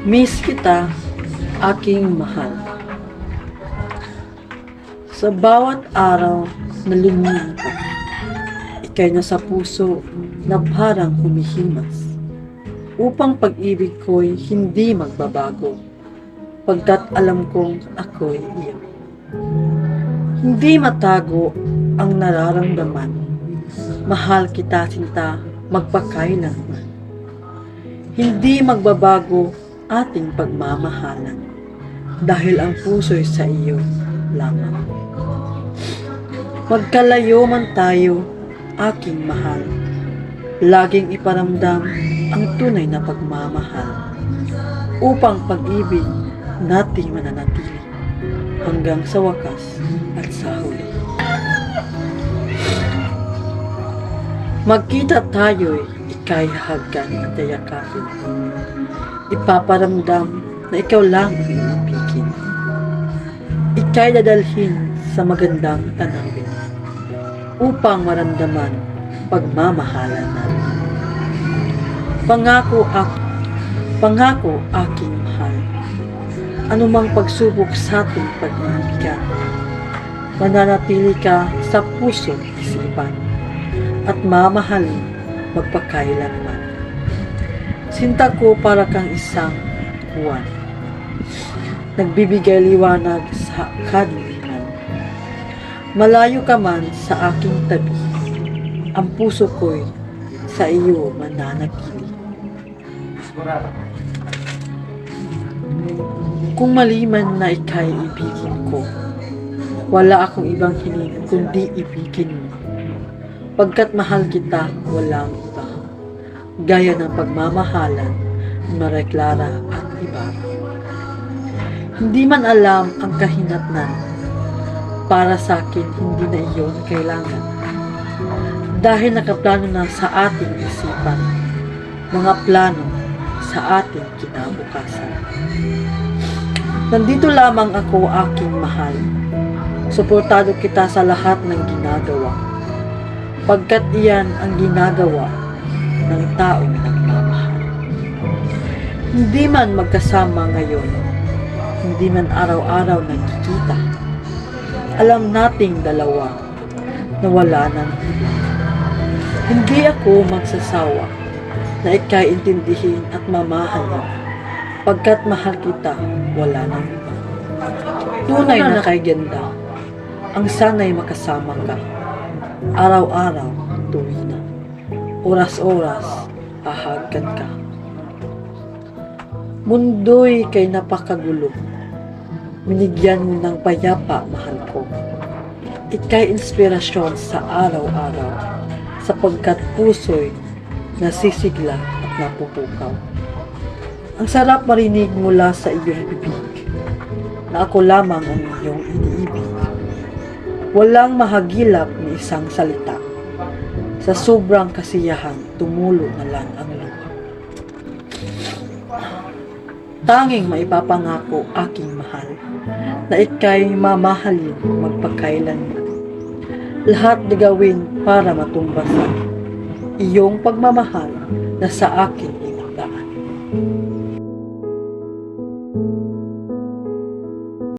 Miss kita, aking mahal. Sa bawat araw na lumipas, ika'y nasa puso na parang humihimas. Upang pag-ibig ko'y hindi magbabago, pagkat alam kong ako'y iyo. Hindi matago ang nararamdaman, mahal kita sinta magpakailanman. Hindi magbabago ating pagmamahalan, dahil ang puso'y sa iyo lamang. Magkalayo man tayo, aking mahal, laging iparamdam ang tunay na pagmamahal, upang pag-ibig nating mananatili hanggang sa wakas at sa huli. Magkita tayo'y ika'y hahagkan at yakapin. Ipaparamdam na ikaw lang ang ibigin. Ika'y dadalhin sa magandang tanawin upang maramdaman pagmamahalan natin. Pangako aking mahal, anumang pagsubok sa ating pag-ibigan, mananatili ka sa puso't isipan at mamahalin magpakailanman. Sinta ko para kang isang buwan, nagbibigay liwanag sa kadiliman. Malayo ka man sa aking tabi, ang puso ko'y sa iyo mananatili. Kung maliman na ika'y ibigin ko, wala akong ibang hiling kundi ibigin mo. Pagkat mahal kita, walang iba. Gaya ng pagmamahalan ni Maria Clara at Ibarra. Hindi man alam ang kahinatnan, para sa akin hindi na iyon kailangan. Dahil nakaplano na sa ating isipan, mga plano sa ating kinabukasan. Nandito lamang ako, aking mahal. Suportado kita sa lahat ng ginagawa, pagkat iyan ang ginagawa ng taong nagmamahal. Hindi man magkasama ngayon, hindi man araw-araw nagkikita, alam nating dalawa na wala nang iba. Hindi ako magsasawa na ika'y intindihin at mamahalin, pagkat mahal kita, wala nang iba. Tunay na kay ganda, ang sana'y makasama ka, araw-araw, tuwi na, oras-oras, hahagkan ka. Mundo'y kay napakagulo, binigyan mo ng payapa, mahal ko. Ika'y inspirasyon sa araw-araw, sapagkat puso'y nasisigla at napupukaw. Ang sarap marinig mula sa iyong bibig, na ako lamang ang iyong iniibig. Walang mahagilap ni isang salita. Sa sobrang kasiyahan, tumulo na lang ang luha. Tanging maipapangako, aking mahal, na ika'y mamahalin magpakailanman. Lahat na gawin para matumbasan iyong pagmamahal na sa akin inagdaan.